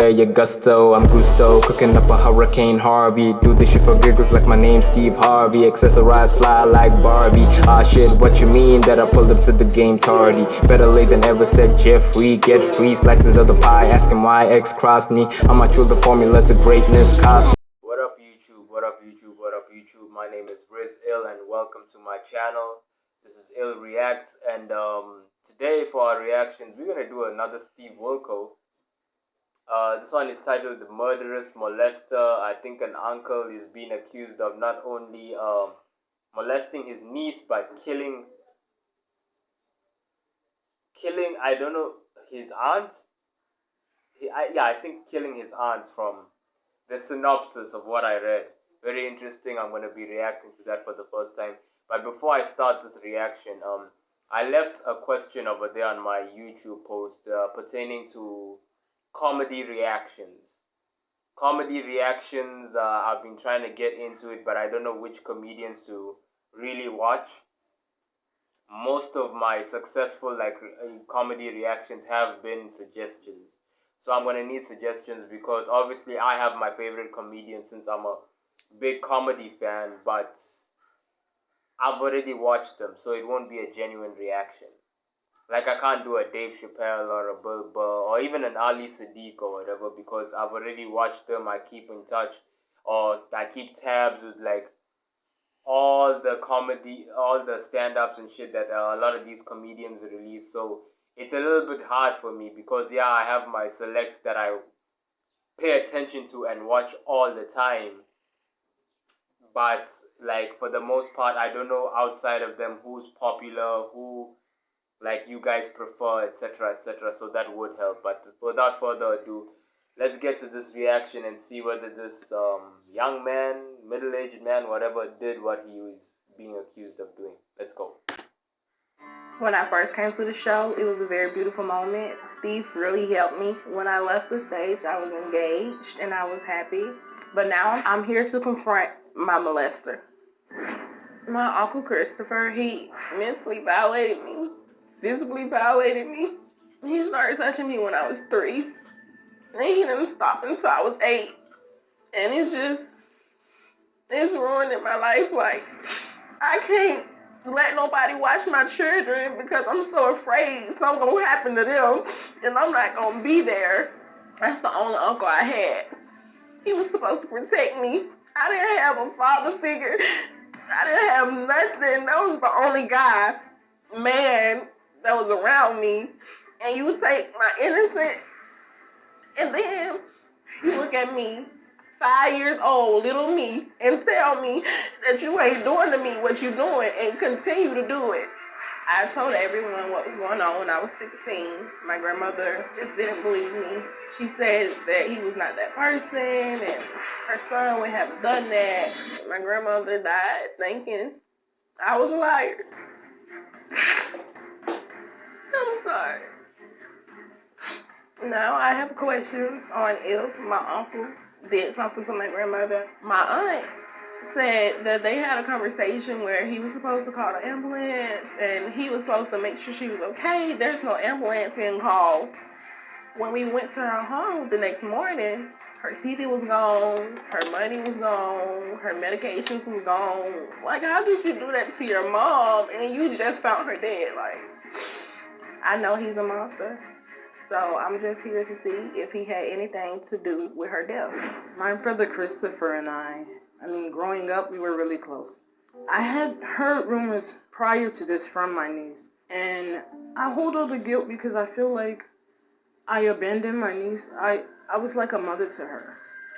there, your gusto, I'm Gusto, cooking up a Hurricane Harvey. Do this shit for giggles like my name's Steve Harvey. Accessorize fly like Barbie. Ah shit, what you mean that I pulled up to the game tardy? Better late than ever, said Jeffrey. Get free slices of the pie, asking why X crossed me. I'm not sure the formula to greatness cost. What up YouTube, what up YouTube, what up YouTube? My name is Briz Ill and welcome to my channel. This is Ill Reacts, and today for our reactions we're gonna do another Steve Wilkos. This one is titled The Murderous Molester. I think an uncle is being accused of not only molesting his niece but killing I don't know, his aunt. I think killing his aunt, from the synopsis of what I read. Very interesting. I'm going to be reacting to that for the first time. But before I start this reaction, I left a question over there on my YouTube post pertaining to comedy reactions. I've been trying to get into it, but I don't know which comedians to really watch. Most of my successful comedy reactions have been suggestions. So I'm going to need suggestions because obviously I have my favorite comedian since I'm a big comedy fan, but I've already watched them, so it won't be a genuine reaction. Like, I can't do a Dave Chappelle or a Bill Burr or even an Ali Sadiq or whatever because I've already watched them. I keep in touch, or I keep tabs with all the comedy, all the stand-ups and shit that a lot of these comedians release. So it's a little bit hard for me because I have my selects that I pay attention to and watch all the time. But for the most part, I don't know outside of them who's popular, who you guys prefer, etc., etc. So that would help. But without further ado, let's get to this reaction and see whether this young man, middle-aged man, whatever, did what he was being accused of doing. Let's go. When I first came to the show, it was a very beautiful moment. Steve really helped me. When I left the stage, I was engaged and I was happy. But now I'm here to confront my molester. My Uncle Christopher, he mentally violated me, physically violated me. He started touching me when I was 3. And he didn't stop until I was 8. And it's ruining my life. I can't let nobody watch my children because I'm so afraid something's going to happen to them and I'm not going to be there. That's the only uncle I had. He was supposed to protect me. I didn't have a father figure. I didn't have nothing. That was the only man that was around me. And you take my innocence, and then you look at me, 5 years old, little me, and tell me that you ain't doing to me what you doing and continue to do it. I told everyone what was going on when I was 16. My grandmother just didn't believe me. She said that he was not that person and her son would have done that. My grandmother died thinking I was a liar. I'm sorry. Now I have questions on if my uncle did something for my grandmother. My aunt said that they had a conversation where he was supposed to call the ambulance and he was supposed to make sure she was okay. There's no ambulance being called. When we went to her home the next morning, her TV was gone, her money was gone, her medications was gone. How did you do that to your mom and you just found her dead? I know he's a monster. So I'm just here to see if he had anything to do with her death. My brother Christopher and I mean, growing up, we were really close. I had heard rumors prior to this from my niece, and I hold all the guilt because I feel like I abandoned my niece. I was like a mother to her.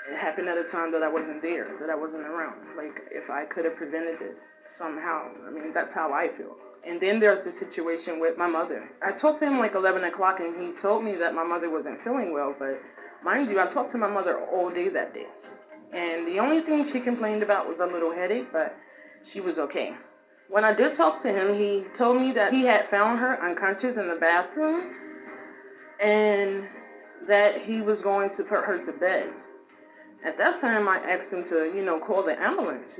It happened at a time that I wasn't there, that I wasn't around. If I could have prevented it somehow. I mean, that's how I feel. And then there's the situation with my mother. I talked to him 11 o'clock, and he told me that my mother wasn't feeling well, but mind you, I talked to my mother all day that day. And the only thing she complained about was a little headache, but she was okay. When I did talk to him, he told me that he had found her unconscious in the bathroom and that he was going to put her to bed. At that time, I asked him to, call the ambulance,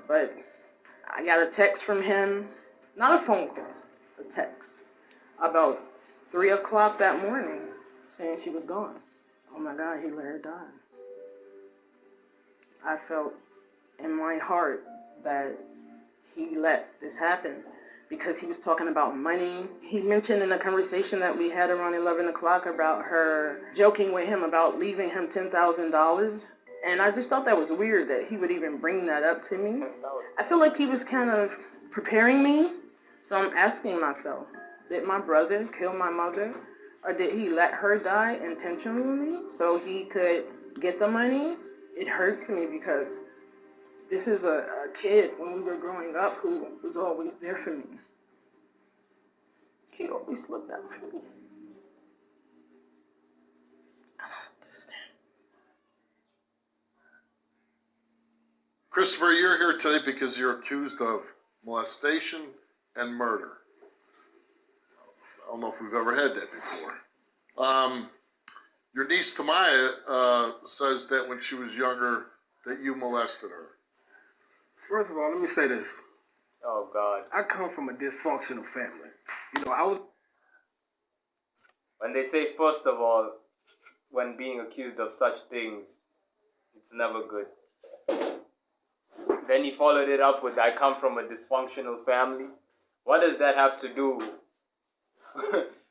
but I got a text from him, not a phone call, a text, about 3 o'clock that morning saying she was gone. oh my God, he let her die. I felt in my heart that he let this happen because he was talking about money. He mentioned in a conversation that we had around 11 o'clock about her joking with him about leaving him $10,000. And I just thought that was weird that he would even bring that up to me. I feel like he was kind of preparing me. So I'm asking myself, did my brother kill my mother? Or did he let her die intentionally so he could get the money? It hurts me because this is a kid when we were growing up who was always there for me. He always looked out for me. I don't understand. Christopher, you're here today because you're accused of molestation and murder. I don't know if we've ever had that before. Your niece Tamaya says that when she was younger that you molested her. First of all, let me say this. Oh, God. I come from a dysfunctional family. You know, I was... When they say, first of all, when being accused of such things, it's never good. Then he followed it up with, I come from a dysfunctional family. What does that have to do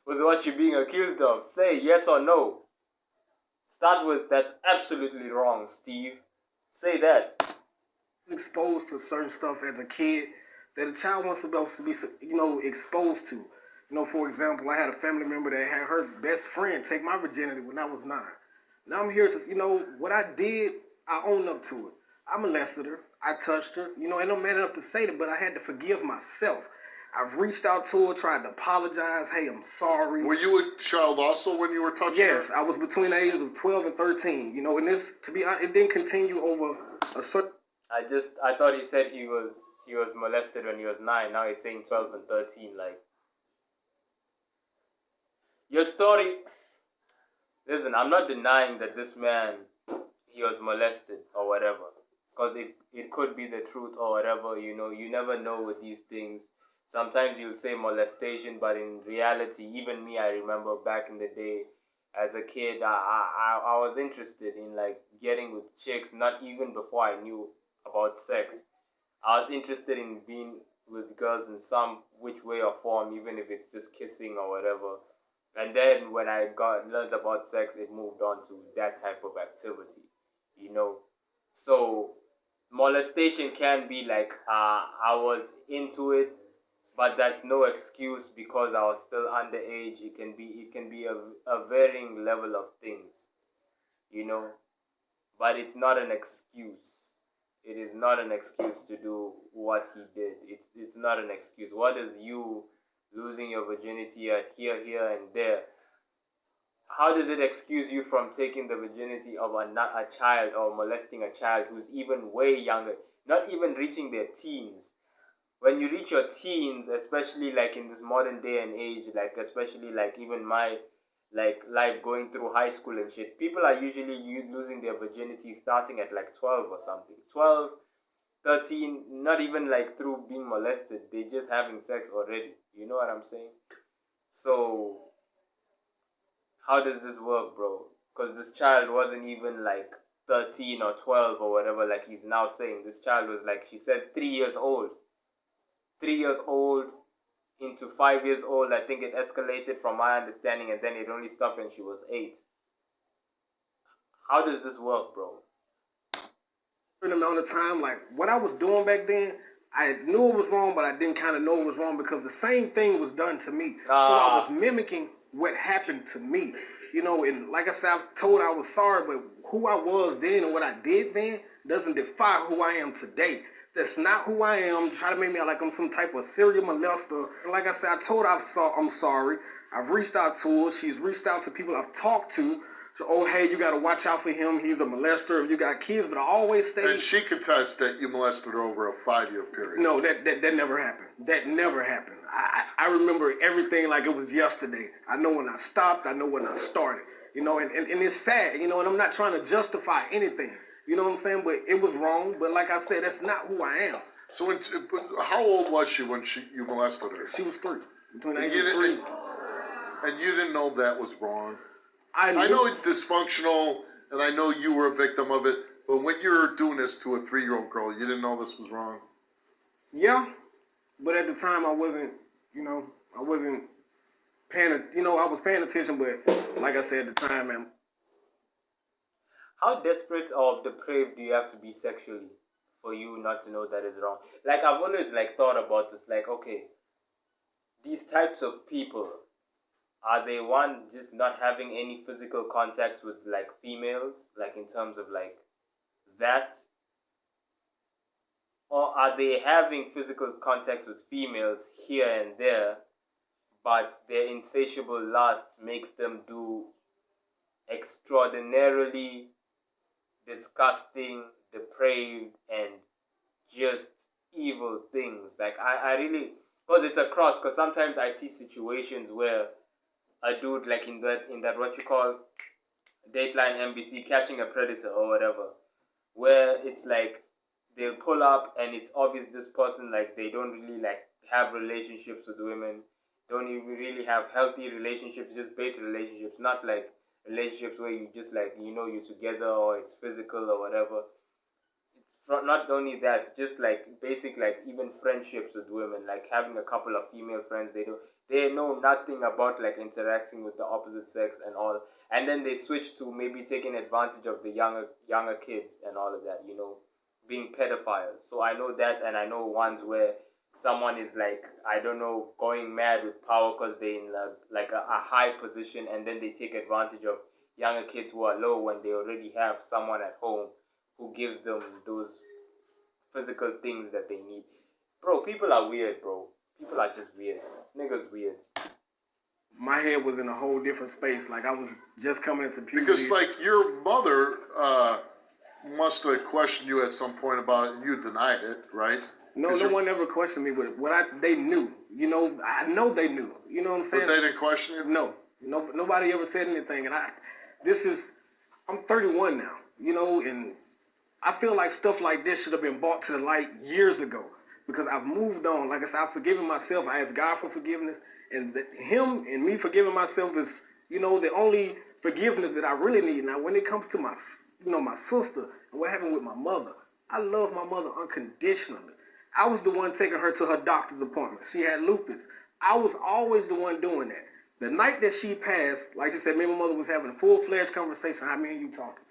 with what you're being accused of? Say yes or no. Start with, that's absolutely wrong, Steve. Say that. Exposed to certain stuff as a kid that a child wants to be, exposed to. You know, for example, I had a family member that had her best friend take my virginity when I was 9. Now I'm here to, what I did, I own up to it. I molested her. I touched her. And I'm man enough to say that, but I had to forgive myself. I've reached out to her, tried to apologize. Hey, I'm sorry. Were you a child also when you were touching her? Yes, I was between the ages of 12 and 13. And this, to be honest, it didn't continue over a certain... I thought he said he was molested when he was 9. Now he's saying 12 and 13. Like, your story. Listen, I'm not denying that this man, he was molested or whatever, because it could be the truth or whatever. You never know with these things. Sometimes you'll say molestation, but in reality, even me, I remember back in the day, as a kid, I was interested in like getting with chicks, not even before I knew about sex. I was interested in being with girls in some which way or form, even if it's just kissing or whatever. And then when I learned about sex, it moved on to that type of activity, So molestation can be like I was into it, but that's no excuse because I was still underage. It can be a varying level of things, but it's not an excuse. It is not an excuse to do what he did. It's not an excuse. What is you losing your virginity at here, and there? How does it excuse you from taking the virginity of a child or molesting a child who's even way younger, not even reaching their teens? When you reach your teens, especially like in this modern day and age, like especially like even my like life going through high school and shit, people are usually losing their virginity starting at like 12 or something. 12, 13, not even like through being molested. They just having sex already. You know what I'm saying? So, how does this work, bro? Because this child wasn't even like 13 or 12 or whatever like he's now saying. This child was like, she said 3 years old. 3 years old into 5 years old. I think it escalated from my understanding, and then it only stopped when she was 8. How does this work, bro? Certain amount of time, like what I was doing back then, I knew it was wrong, but I didn't kind of know it was wrong because the same thing was done to me. So I was mimicking what happened to me. And like I said, I was sorry, but who I was then and what I did then doesn't define who I am today. That's not who I am. Try to make me out like I'm some type of serial molester. And like I said, I told her I'm sorry. I've reached out to her. She's reached out to people I've talked to. So, oh, hey, you got to watch out for him. He's a molester. If you got kids, but I always stay. And she contests that you molested her over a 5-year period. No, that never happened. That never happened. I remember everything like it was yesterday. I know when I stopped. I know when I started. And it's sad, and I'm not trying to justify anything. You know what I'm saying? But it was wrong. But like I said, that's not who I am. So how old was she when you molested her? She was 3. Between the age of 3. And you didn't know that was wrong? I know it's dysfunctional, and I know you were a victim of it, but when you're doing this to a 3-year-old girl, you didn't know this was wrong? Yeah, but at the time I wasn't, I wasn't paying, I was paying attention, but like I said at the time, man. How desperate or depraved do you have to be sexually for you not to know that is wrong? Like, I've always thought about this. Like, okay, these types of people, are they one just not having any physical contacts with females, in terms of that, or are they having physical contact with females here and there, but their insatiable lust makes them do extraordinarily disgusting, depraved, and just evil things? I really, because it's a cross. Because sometimes I see situations where a dude in that what you call Dateline NBC, Catching a Predator or whatever, where it's they'll pull up and it's obvious this person they don't really have relationships with women, don't even really have healthy relationships, just basic relationships, not relationships where you just you're together or it's physical or whatever. It's not only that, just basic even friendships with women, having a couple of female friends. They know nothing about interacting with the opposite sex and all, and then they switch to maybe taking advantage of the younger kids and all of that, being pedophiles. So I know that, and I know ones where someone is I don't know, going mad with power because they're in a high position, and then they take advantage of younger kids who are low when they already have someone at home who gives them those physical things that they need. Bro, people are weird, bro. People are just weird. This nigga's weird. My head was in a whole different space. I was just coming into puberty. Because your mother must have questioned you at some point about it, and you denied it, right? No, no one ever questioned me with it. They knew. I know they knew. You know what I'm saying? But they didn't question you? No. Nobody ever said anything. And I'm 31 now, and I feel like stuff like this should have been brought to the light years ago, because I've moved on. Like I said, I've forgiven myself. I asked God for forgiveness, and him and me forgiving myself is, the only forgiveness that I really need. Now, when it comes to my sister and what happened with my mother, I love my mother unconditionally. I was the one taking her to her doctor's appointment. She had lupus. I was always the one doing that. The night that she passed, like she said, me and my mother was having a full-fledged conversation. How me and you talking?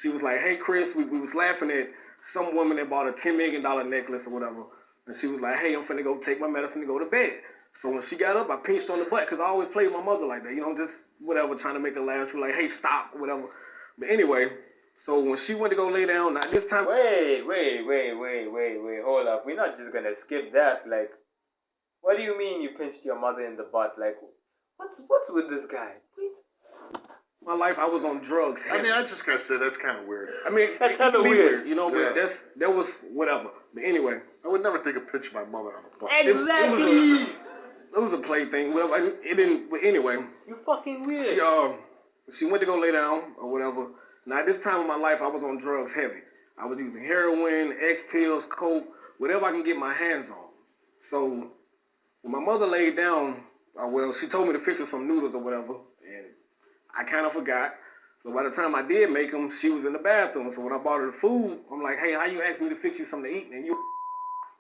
She was like, hey, Chris, we was laughing at some woman that bought a $10 million necklace or whatever. And she was like, hey, I'm finna go take my medicine to go to bed. So when she got up, I pinched on the butt, because I always play with my mother like that. Just whatever, trying to make her laugh. She was like, hey, stop, whatever. But anyway, so when she went to go lay down, now this time... Wait. Hold up. We're not just going to skip that. What do you mean you pinched your mother in the butt? What's with this guy? Wait. My life, I was on drugs. I mean, I just gotta say, that's kind of weird. I mean, that's kind of weird. But that was whatever. But anyway. I would never take a picture of my mother on a butt. Exactly. It was a play thing. Whatever. It didn't. But anyway. You fucking weird. She went to go lay down or whatever. Now, at this time of my life, I was on drugs heavy. I was using heroin, X pills, coke, whatever I can get my hands on. So when my mother laid down, she told me to fix her some noodles or whatever, and I kind of forgot. So by the time I did make them, she was in the bathroom. So when I bought her the food, I'm like, hey, how you ask me to fix you something to eat? And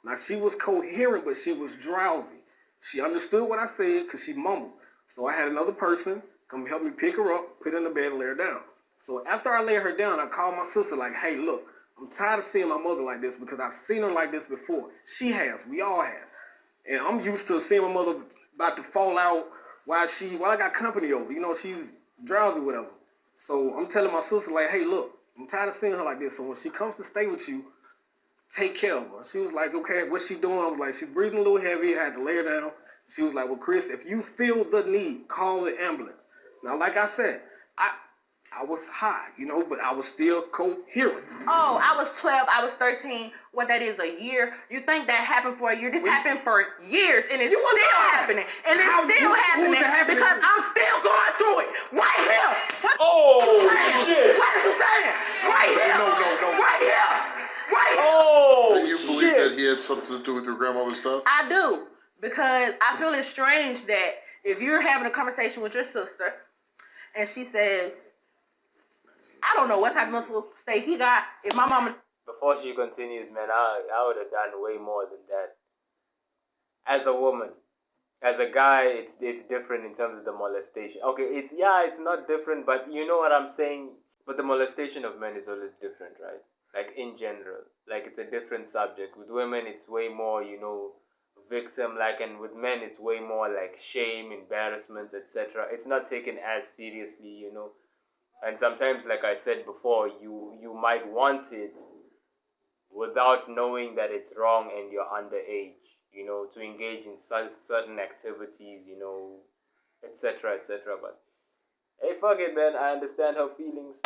now, she was coherent, but she was drowsy. She understood what I said because she mumbled. So I had another person come help me pick her up, put her in the bed, and lay her down. So after I lay her down, I called my sister like, hey, look, I'm tired of seeing my mother like this, because I've seen her like this before. She has. We all have. And I'm used to seeing my mother about to fall out while I got company over. She's drowsy, whatever. So I'm telling my sister, like, hey, look, I'm tired of seeing her like this. So when she comes to stay with you, take care of her. She was like, okay, what's she doing? I was like, she's breathing a little heavy. I had to lay her down. She was like, well, Chris, if you feel the need, call the ambulance. Now, like I said, I was high, but I was still coherent. Oh, I was 12, I was 13. What that is, a year? You think that happened for a year? This happened for years, and it's still happening. And it's still happening because I'm still going through it. Right here. Shit. What is you saying? Right here. No. Right here. Right here. Oh, and you believe that he had something to do with your grandmother's death? I do, because I feel it's strange that if you're having a conversation with your sister, and she says, I don't know what type of mental state he got. If my mama... Before she continues, man, I would have done way more than that. As a woman. As a guy, it's different in terms of the molestation. Okay, it's not different, but you know what I'm saying? But the molestation of men is always different, right? Like, in general. Like, it's a different subject. With women, it's way more, victim-like, and with men, it's way more like shame, embarrassment, etc. It's not taken as seriously, And sometimes, like I said before, you might want it without knowing that it's wrong and you're underage, to engage in certain activities, etc., etc. But, hey, fuck it, man. I understand her feelings.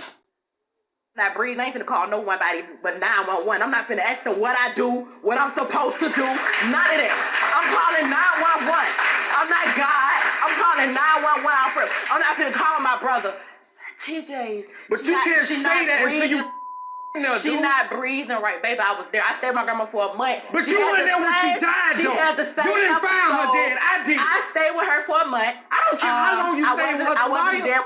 Not breathe. I ain't finna call nobody but 911. I'm not finna ask them what I do, what I'm supposed to do. None of that. I'm calling 911. I'm not God. I'm calling 911 out for. I'm not finna call my brother. TJ. But you can't say that until you. She's not breathing right, baby. I was there. I stayed with my grandma for a month. But you weren't there when she died, though. She had the same. You didn't find her dead. I did. I stayed with her for a month. I don't care how long you stayed with her. I wasn't there.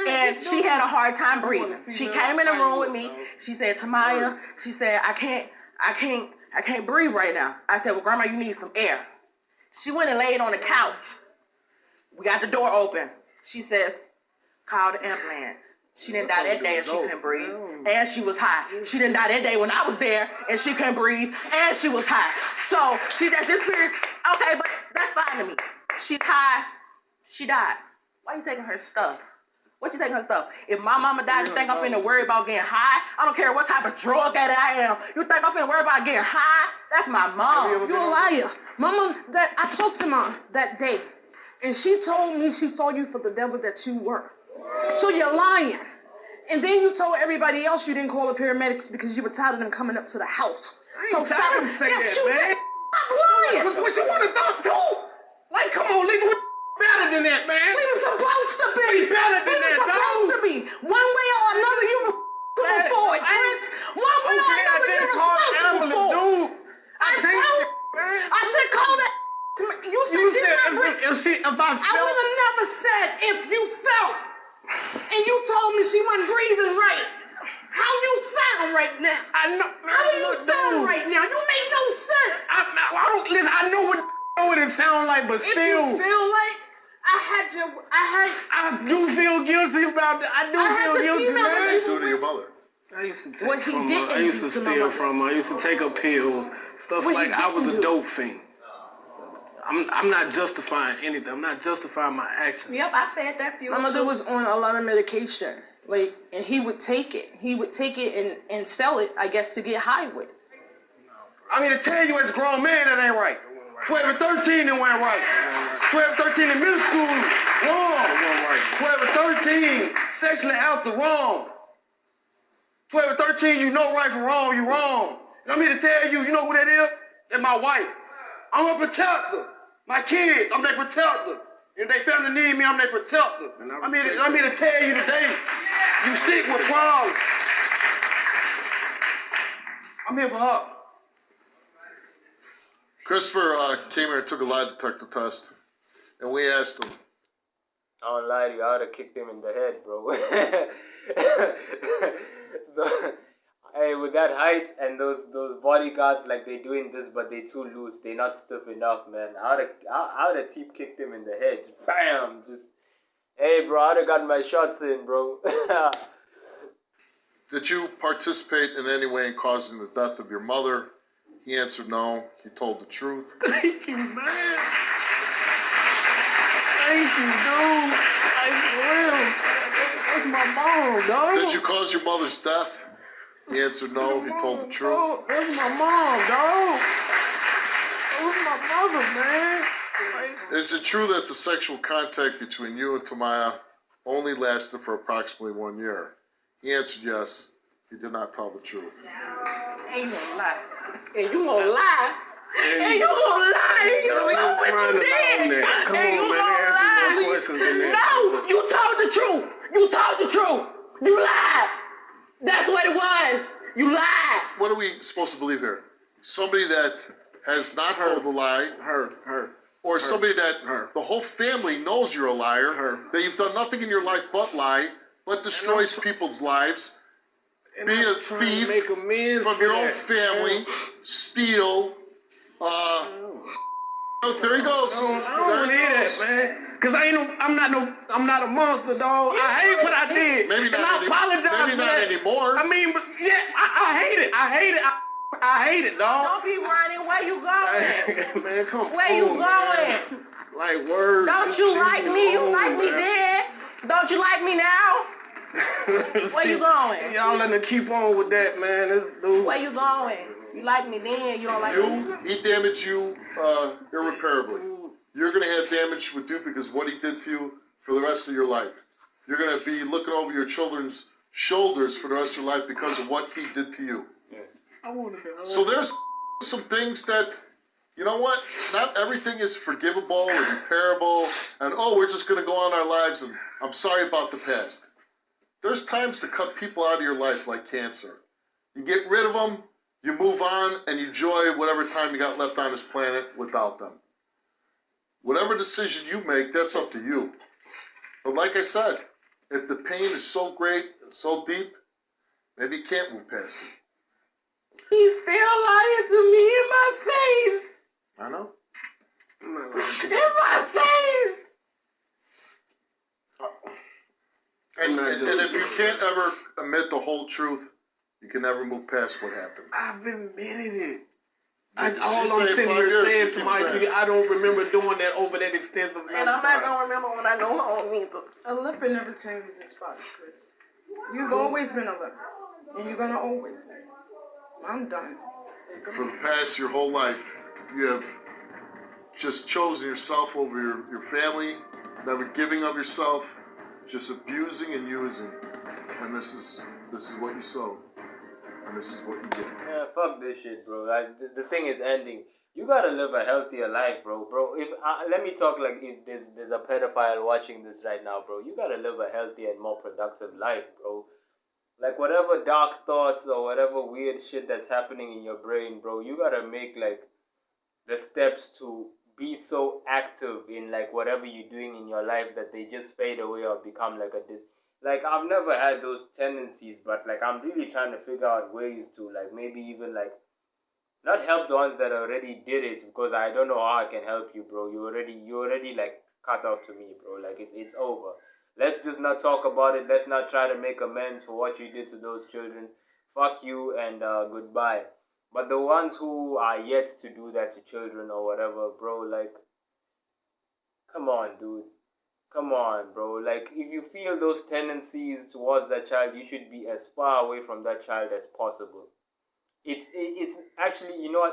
And she had a hard time breathing. She came in the room with me. She said, Tamaya, she said, I can't breathe right now. I said, well, Grandma, you need some air. She went and laid on the couch. We got the door open. She says, call the ambulance. She didn't die that day and she couldn't breathe. And she was high. She didn't die that day when I was there and she couldn't breathe and she was high. So she does this period. Okay, but that's fine to me. She's high. She died. Why are you taking her stuff? What you taking her stuff? If my mama died, you think I'm finna worry about getting high? I don't care what type of drug addict I am. You think I'm finna worry about getting high? That's my mom. You a liar. Mama, I talked to Mom that day, and she told me she saw you for the devil that you were. So you're lying. And then you told everybody else you didn't call the paramedics because you were tired of them coming up to the house. So stop it. Say Yes, that, you man. did. Stop lying. What you want to talk to? Like, come on, nigga. Better than that, man. We were supposed to be. We better than that, supposed to be. One way or another, you were responsible for it, Chris. One way or another, you're responsible for it. I said, call that. You said she's not breathing. I would have never said if you felt. And you told me she wasn't breathing right. How you sound right now? I know. How you sound right now? You make no sense. I don't listen. I know what it sounds like, but still. If you feel like I do feel guilty about that. I do feel guilty. What did you do to your mother? I used to take from her. I used to steal from her. I used to take her pills. Stuff like I was a dope fiend. I'm not justifying anything. I'm not justifying my actions. Yep, I fed that fuel. My mother was on a lot of medication. And he would take it. He would take it and sell it, I guess, to get high with. I mean, to tell you as a grown man, that ain't right. 12 and 13, it went right. 12 and 13 in middle school, wrong. 12 and 13, sexually out the wrong. 12 and 13, you know right from wrong, you wrong. And I'm here to tell you, you know who that is? That's my wife. I'm a protector. My kids, I'm their protector. If they family need me, I'm their protector. I'm here to tell you today, you sick with problems. I'm here for her. Christopher came here and took a lie detector test, and we asked him. I don't lie to you, I would have kicked him in the head, bro. Hey, with that height and those bodyguards, like they doing this, but they too loose. They not stiff enough, man. I would have teep kicked him in the head. Bam! Just, hey, bro, I would have got my shots in, bro. Did you participate in any way in causing the death of your mother? He answered no. He told the truth. Thank you, man. Thank you, dude. Like, for real. That's my mom, dog. Did you cause your mother's death? He answered no. He told the truth. Dog. That's my mom, dog. That was my mother, man. Like, Is it true that the sexual contact between you and Tamaya only lasted for approximately 1 year? He answered yes. He did not tell the truth. Ain't gonna lie. And you gonna lie. And you gonna lie. You know what you did. Come and you on, man. gonna lie. No questions in that. No, you told the truth. You told the truth. You lied. That's what it was. You lied. What are we supposed to believe here? Somebody that has not told a lie, Her. or somebody that the whole family knows you're a liar, that you've done nothing in your life but lie, but destroys people's lives, be a thief from your own family, steal, there he goes. I don't want to hear that, man. Cause I'm not a monster, dog. I hate what I did. Maybe not. And I apologize. Maybe not anymore. I mean, but yeah, I hate it. I hate it, dog. Don't be running. Where you going? Man, come on. Where you going? Like, word. Don't you like me? You like me then. Don't you like me now? Where you going? Y'all letting keep on with that, man. This dude. Where you going? You like me then. You don't like me. He damaged you irreparably. You're going to have damage with you because of what he did to you for the rest of your life. You're going to be looking over your children's shoulders for the rest of your life because of what he did to you. So there's some things that, you know what, not everything is forgivable or repairable, and we're just going to go on our lives and I'm sorry about the past. There's times to cut people out of your life like cancer. You get rid of them, you move on, and you enjoy whatever time you got left on this planet without them. Whatever decision you make, that's up to you. But like I said, if the pain is so great and so deep, maybe you can't move past it. He's still lying to me in my face. I know. In my face. And if you can't ever admit the whole truth, you can never move past what happened. I've admitted it. All I'm sitting here saying to my TV, I don't remember doing that over that extensive amount of time. And I'm not going to remember when I go home either. A leper never changes his spots, Chris. You've always been a leper. And you're going to always be. I'm done. For the past your whole life, you have just chosen yourself over your family, never giving of yourself, just abusing and using. And this is what you sow. And this is what you get. Yeah, fuck this shit, bro. Like, the thing is ending. You gotta live a healthier life, bro. If let me talk like if there's a pedophile watching this right now, bro. You gotta live a healthier and more productive life, bro. Like whatever dark thoughts or whatever weird shit that's happening in your brain, bro. You gotta make like the steps to be so active in like whatever you're doing in your life that they just fade away or become like like, I've never had those tendencies, but, like, I'm really trying to figure out ways to, like, maybe even, like, not help the ones that already did it, because I don't know how I can help you, bro. You already, like, cut off to me, bro. Like, it's over. Let's just not talk about it. Let's not try to make amends for what you did to those children. Fuck you and goodbye. But the ones who are yet to do that to children or whatever, bro, like, come on, dude. Come on, bro. Like, if you feel those tendencies towards that child, you should be as far away from that child as possible. It's actually, you know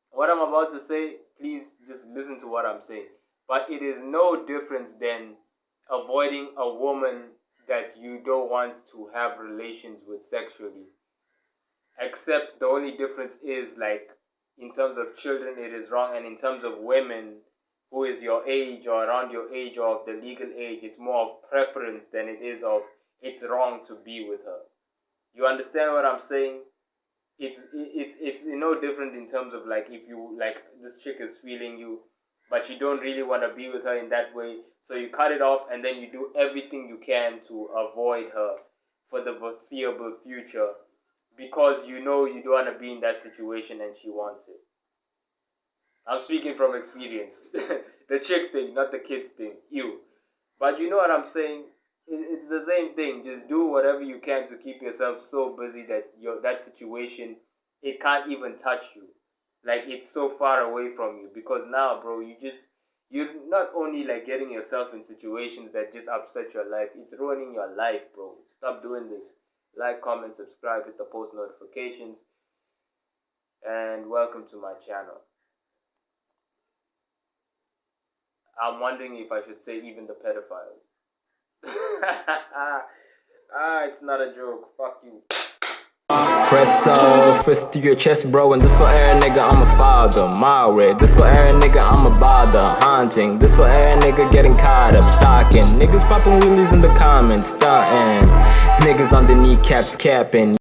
what I'm about to say, please just listen to what I'm saying. But it is no difference than avoiding a woman that you don't want to have relations with sexually. Except the only difference is, like, in terms of children, it is wrong. And in terms of women who is your age or around your age or of the legal age, it's more of preference than it is of it's wrong to be with her. You understand what I'm saying? It's no different in terms of like if you like this chick is feeling you, but you don't really want to be with her in that way, so you cut it off and then you do everything you can to avoid her for the foreseeable future because you know you don't want to be in that situation and she wants it. I'm speaking from experience. The chick thing, not the kids thing. You. But you know what I'm saying? It's the same thing. Just do whatever you can to keep yourself so busy that that situation, it can't even touch you. Like, it's so far away from you. Because now, bro, you're not only, like, getting yourself in situations that just upset your life. It's ruining your life, bro. Stop doing this. Like, comment, subscribe, hit the post notifications. And welcome to my channel. I'm wondering if I should say even the pedophiles. It's not a joke. Fuck you. Presto, fist to your chest, bro. And this for every nigga, I'm a father. Maori, this for every nigga, I'm a bother. Haunting, this for every nigga getting caught up. Stalking, niggas popping wheelies in the comments. Starting, niggas on the kneecaps capping.